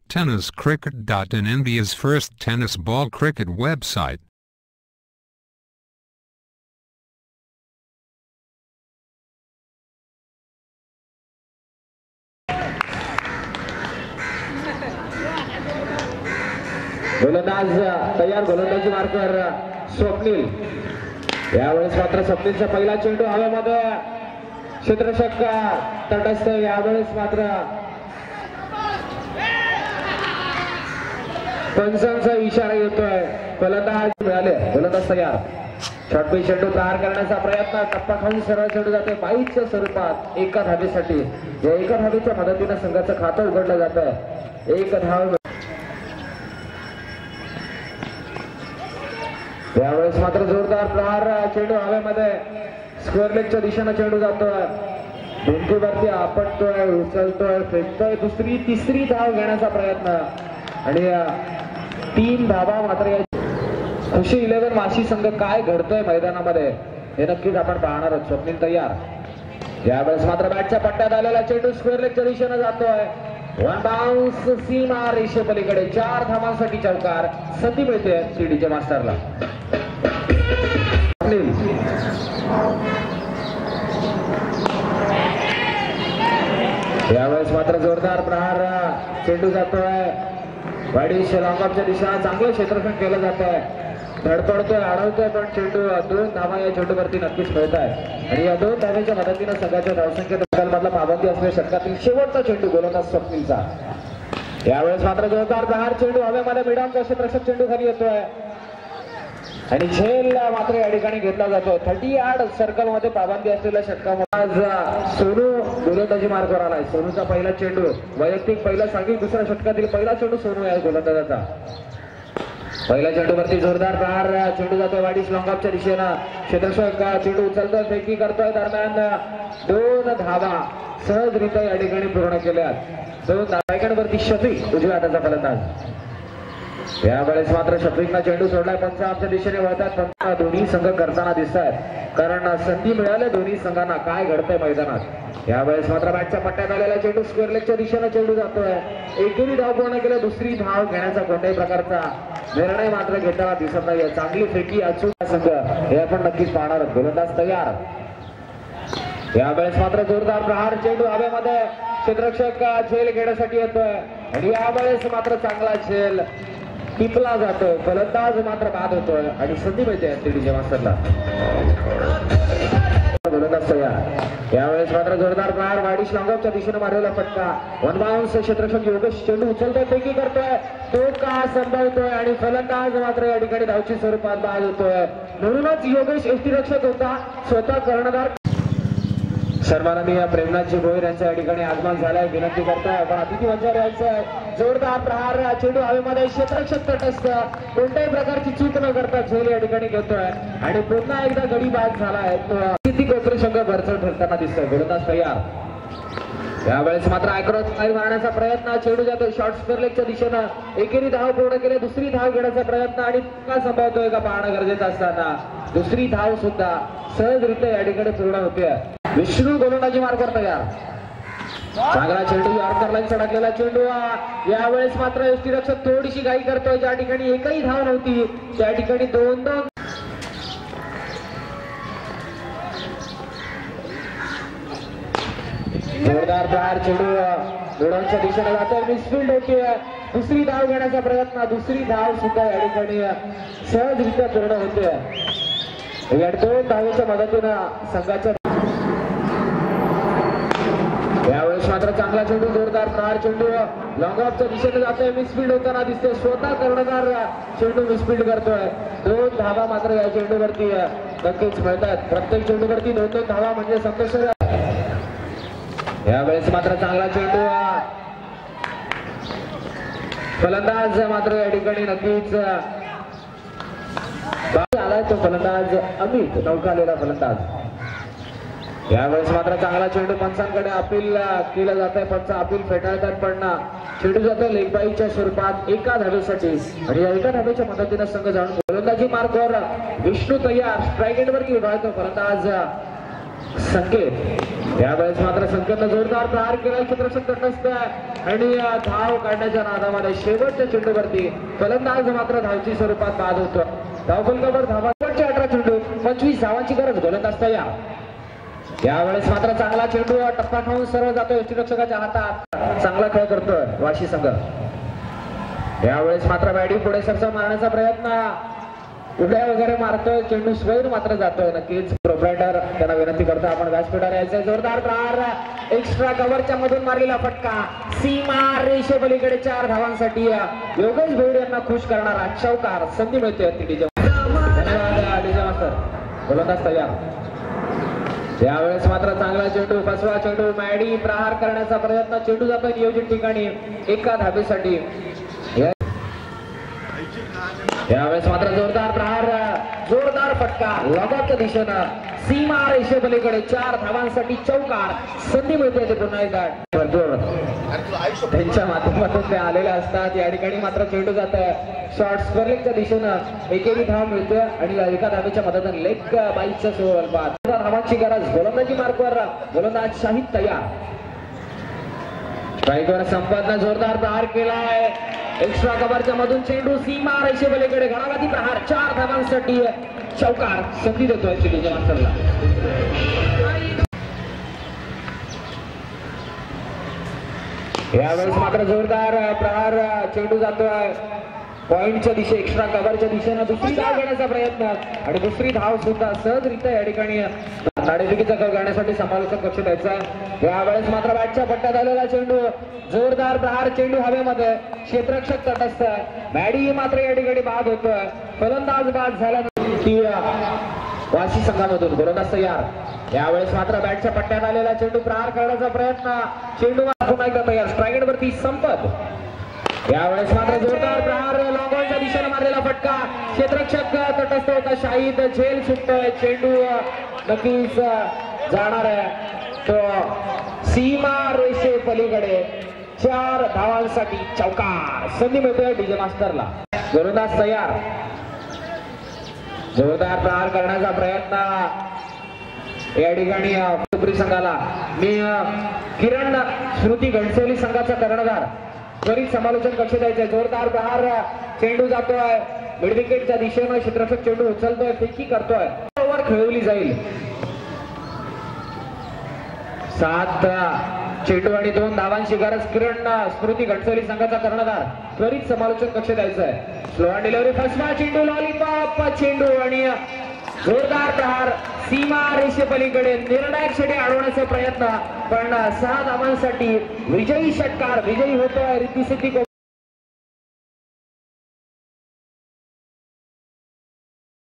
TennisCricket.in, India's first tennis ball cricket website. गोलंदाज तयार, गोलंदाजी मार्कर स्वप्नील. यावेळेस मात्र स्वप्नीलचा पहिला चेंडू हवेमध्ये, क्षेत्ररक्षक तटस्थ. यावेळेस मात्र पंचांचा इशारा येतोय. गोलंदाज मिळाले, गोलंदाज तयार. शॉर्टपिच चेंडू प्रहार करण्याचा प्रयत्न, टप्पा खाऊन सरळ चेंडू जाते बाईच्या स्वरूपात एका धावेसाठी. या एका धावेच्या मदतीने संघाचं खातं उघडलं जात आहे. एक धाव. यावेळेस मात्र जोरदार प्रहार, चेंडू हवेमध्ये, स्क्वेअर लेगच्या दिशेने चेंडू जातोय. भिंतीवरती आपटतोय, उचलतोय, फेकतोय. दुसरी तिसरी धाव घेण्याचा प्रयत्न आणि 3 धावा मात्र. खुशी 11 माशी संघ काय घडतोय मैदानामध्ये हे नक्कीच आपण पाहणार आहोत. स्वप्नील तयार. यावेळेस मात्र बॅटच्या पट्ट्यात आलेला चेंडू स्क्वेअर लेगच्या दिशेने जातोय. वन बाउन्स, सीमा रेषेपलीकडे. 4 धावांसाठी चौकार. संधी मिळते सीडीच्या मास्टरला. यावेळेस मात्र जोरदार प्रहार, चेंडू जातोय वाडीश लॉंगऑफच्या दिशेने. चांगलं क्षेत्ररक्षण केलं जात आहे. धडपडतोय, अडवतोय, पण चेंडू 2 धावा या चेंडूवरती नक्कीच मिळत आहे. आणि या 2 धावेच्या मदतीने संघाच्या धावसंख्येत मधला पाबंदी असलेल्या षटकातील शेवटचा चेंडू गोलंदाज स्वप्नीलचा. यावेळेस मात्र जोरदार प्रहार, चेंडू हवेमध्ये, मिडॉनचा क्षेत्ररक्षक चेंडू खाली येतोय आणि झेल मात्र या ठिकाणी घेतला जातो. 30 यार्ड सर्कल मध्ये पाबंदी असलेल्या षटकामध्ये आज सोनू गोलंदाजी मार्गावर आलाय. सोनूचा पहिला चेंडू वैयक्तिक, पहिला सांघिक, दुसऱ्या षटकातील पहिला चेंडू सोनू आहे गोलंदाजाचा. पहिल्या चेंडूवरती जोरदार प्रहार, चेंडू जातोय वाडीश लॉंगऑफच्या दिशेनं. क्षेत्ररक्षक चेंडू उचलतोय, फेकी करतोय. दरम्यान 2 धावा सहजरित्या या ठिकाणी पूर्ण केल्या. 2 धावांवरती शफीक उजव्या हाताचा फलंदाज. यावेळेस मात्र शफीकनं चेंडू सोडलाय. पंच आमच्या दिशेने वळतात. पण दोन्ही संघ करताना दिसत आहेत, कारण संधी मिळाल्या दोन्ही संघांना. काय घडतंय मैदानात. यावेळेस मात्र बॅटच्या पट्ट्यात आलेला चेंडू स्क्वेअर लेगच्या दिशेने चेंडू जातोय. एकेरी धाव पूर्ण केल्या. दुसरी धाव घेण्याचा कोणत्याही प्रकारचा निर्णय मात्र घेताना दिसत नाही. चांगली फेकी अचूक संघ हे आपण नक्कीच पाहणार आहोत. गोलंदाज तयार. यावेळेस मात्र जोरदार प्रहार, चेंडू हवेमध्ये, क्षेत्ररक्षक झेल घेण्यासाठी येतोय आणि यावेळेस मात्र चांगला झेल टिपला जातोय. फलंदाज मात्र बाद होतोय आणि संधी मिळते सीडीच्या मास्टरला. गोलंदाज तयार. यावेळेस मात्र जोरदार प्रहार, वाडीश लॉंगऑफच्या दिशेने मारलेला फटका. वन बाउन्स, क्षेत्ररक्षक योगेश चेंडू उचलतोय, फेकी करतोय, तो का संभवतोय आणि फलंदाज मात्र या ठिकाणी धावची स्वरूपात बाद होतोय. म्हणूनच योगेश यष्टीरक्षक होता, स्वतः कर्णधार. सन्माननीय प्रेमनाथजी भोईर यांच्या या ठिकाणी आगमन झालंय. विनंती करतोय आपण अतिथी मंचावर यायचंय. जोरदार प्रहार, चेंडू हवेमध्ये, क्षेत्ररक्षक तटस्थ, कोणत्याही प्रकारची चूक न करता झेल या ठिकाणी घेतोय आणि पुन्हा एकदा गडी बाद झालाय. किती कोपरी संघ भरचड ठरताना दिसतोय. गोलंदाज तयार. यावेळेस मात्र अक्रॉस फाईव्ह मारण्याचा प्रयत्न, चेंडू जातो शॉर्ट स्क्वेअर लेगच्या दिशेनं. एकेरी धाव पूर्ण केली. दुसरी धाव घेण्याचा प्रयत्न आणि का संभवतोय का पाहणं गरजेचं असताना दुसरी धाव सुद्धा सहजरित्या या ठिकाणी पूर्ण होते. विष्णू गोलंदाजी मार्गावर तयार. चांगला चेंडू, यॉर्कर लाईन सडकलेला चेंडू. यावेळेस मात्र यष्टीरक्षक थोडीशी घाई करतोय. ज्या ठिकाणी एकही धाव नव्हती त्या ठिकाणी 2-2. जोरदार प्रहार, चेंडू मिडॉनच्या दिशेने जातोय, मिसफिल्ड होते. दुसरी धाव घेण्याचा प्रयत्न, दुसरी धाव सुद्धा या ठिकाणी सहजरित्या पूर्ण होते. या 2 धावेच्या मदतीनं संघाच्या. यावेळेस मात्र चांगला चेंडू, जोरदार प्रहार, चेंडू लॉंग ऑफच्या दिशेने जातोय, मिसफिल्ड होताना दिसते. स्वतः कर्णधार चेंडू मिसफिल्ड करतोय. 2 धावा मात्र या चेंडूवरती नक्कीच मिळतात. प्रत्येक चेंडूवरती 2-2 धावा म्हणजे संतोष. यावेळेस मात्र चांगला चेंडू, फलंदाज मात्र या ठिकाणी नक्कीच आलाय तो फलंदाज अमित, नौका आलेला फलंदाज. यावेळेस मात्र चांगला चेंडू पंचांकडे अपील केलं जात आहे. पंच अपील फेटाळतात पण चेंडू जातो लेग बाईच्या स्वरूपात एका धावेसाठी आणि या एका धावेच्या मदतीने संघ जाऊन गोलंदाजी मार्गावर. विष्णू तयार. स्ट्राईक एंडवरती उभारतो फलंदाज संकेत. यावेळेस मात्र संकेतनं जोरदार प्रहार केला क्षेत्ररक्षक तटस्थ आणि धाव काढण्याच्या नादामध्ये शेवटच्या चेंडूवरती फलंदाज मात्र धावची स्वरूपात बाद होतो. धावफलकावर धावा 18 चेंडू 25 धावांची गरज गोलंदाज तयार. यावेळेस मात्र चांगला चेंडू टप्पा खाऊन सरळ जातोय यष्टीरक्षकाच्या हातात. चांगला खेळ करतोय वाशी संघ. यावेळेस मात्र बॅडी पुढे सरसा मारण्याचा प्रयत्न उड्या वगैरे मारतोय. चेंडू स्वैर मात्र जातोय. नक्कीच प्रोप्रायटर त्यांना विनंती करतो आपण व्यासपीठावर यायचंय. जोरदार प्रहार एक्स्ट्रा कव्हरच्या मधून मारलेला फटका सीमा रेषे पलीकडे 4 धावांसाठी योगेश भोईर यांना खुश करणारा चौकार. संधी मिळते डीजे. धन्यवाद डीजे मास्टर. गोलंदाज तयार. यावेळेस मात्र चांगला चेंडू फसवा चेंडू मॅडी प्रहार करण्याचा प्रयत्न. चेंडू जातोय नियोजित ठिकाणी एका धाबेसाठी. यावेळेस मात्र जोरदार प्रहार जोरदार फटका लगतच्या दिशेनं सीमा रेषे पलीकडे 4 धावांसाठी चौकार. संधी मिळते ते पुन्हा एकदा त्यांच्या माध्यमातून ते आलेले असतात. या ठिकाणी मात्र चेंडू जात आहे शॉर्ट स्क्वेअरलेगच्या दिशेनं एकेरी धाव मिळते आणि एका धावेच्या मदतीने लेग बाईकच्या स्वरूपात धावांची गरज. गोलंदाजी मार्कवर गोलंदाज शाहिद तयार. स्ट्राईकवर संपतनं जोरदार प्रहार केलाय एक्स्ट्रा कव्हरच्या मधून चेंडू सीमा रेषे पलीकडे घणाघाती प्रहार 4 धावांसाठी चौकार. संधी देतोय डीजे मास्टरला. यावेळेस मात्र जोरदार प्रहार चेंडू जातोय पॉइंटच्या दिशे एक्स्ट्रा कव्हरच्या दिशेनं दुसरी धाव घेण्याचा प्रयत्न आणि दुसरी धाव सुद्धा सहजरित्या या ठिकाणी नाणेफेकीचा खेळ करण्यासाठी समालोचक कक्ष द्यायचा. यावेळेस मात्र बॅटच्या पट्ट्यात आलेला चेंडू जोरदार प्रहार चेंडू हवेमध्ये क्षेत्ररक्षक तटस्थ. मॅडी मात्र या ठिकाणी बाद होतोय. फलंदाज बाद झाल्यानंतर वाशी संघामधून गोलंदाज तयार. यावेळेस मात्र बॅटच्या पट्ट्यात आलेला चेंडू प्रहार करण्याचा प्रयत्न. चेंडू पुन्हा एकदा तयार. स्ट्राईक वरती संपत. यावेळेस मात्र जोरदार प्रहार लॉंगॉनच्या दिशेने मारलेला फटका क्षेत्ररक्षक तटस्थ होता शाहिद. झेल सुटतोय. चेंडू नक्कीच जाणार आहे तो सीमा रेषे पलीकडे 4 धावांसाठी चौकार. संधी मिळतोय डीजे मास्टरला. गोलंदाज तयार. जोरदार प्रहार करण्याचा प्रयत्न या ठिकाणी उपरी संघाला. मी किरण स्मृती घनसोली संघाचा कर्णधार त्वरित समालोचन कक्ष द्यायचंय. जोरदार प्रहार चेंडू जातोय मिड विकेटच्या दिशेनं. क्षेत्ररक्षक चेंडू उचलतोय फेकी करतोय. ओव्हर खेळवली जाईल. 7 चेंडू आणि 2 धावांची गरज. किरण स्मृती घनसोली संघाचा कर्णधार त्वरित समालोचन कक्ष द्यायचंय. स्लो अँड डिलिव्हरी फसवा चेंडू लॉलीपॉप चेंडू आणि जोरदार प्रहार सीमा रेषे पलीकडे निर्णायक षटके अडवण्याचा प्रयत्न पण 6 धावांसाठी विजयी षटकार. विजयी होतोय रिद्धी सिद्धी.